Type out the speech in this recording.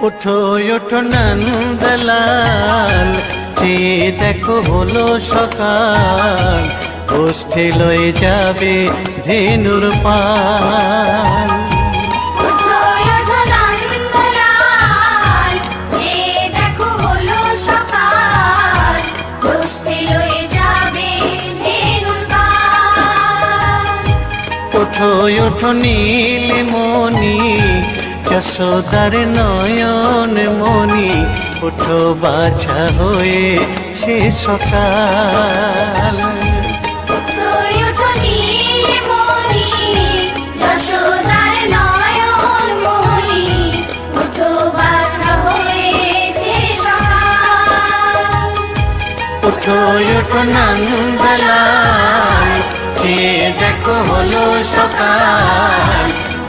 ওঠো ওঠো নন্দলাল, চেয়ে দেখো হলো সকাল, ওষ্ঠে লয়ে যাবে ধেনুর পাল। ওঠো ওঠো নন্দলাল, চেয়ে দেখো হলো সকাল, ওষ্ঠে লয়ে যাবে ধেনুর পাল। ওঠো ওঠো নীলমণি, যশোদার নয়ন মণি, ওঠো বাছা হয়েছে সকাল। ওঠো ওঠো নীলমণি, যশোদার নয়ন মণি, ওঠো বাছা হয়েছে সকাল। ওঠো ওঠো নন্দলাল, চেয়ে দেখো হলো সকাল,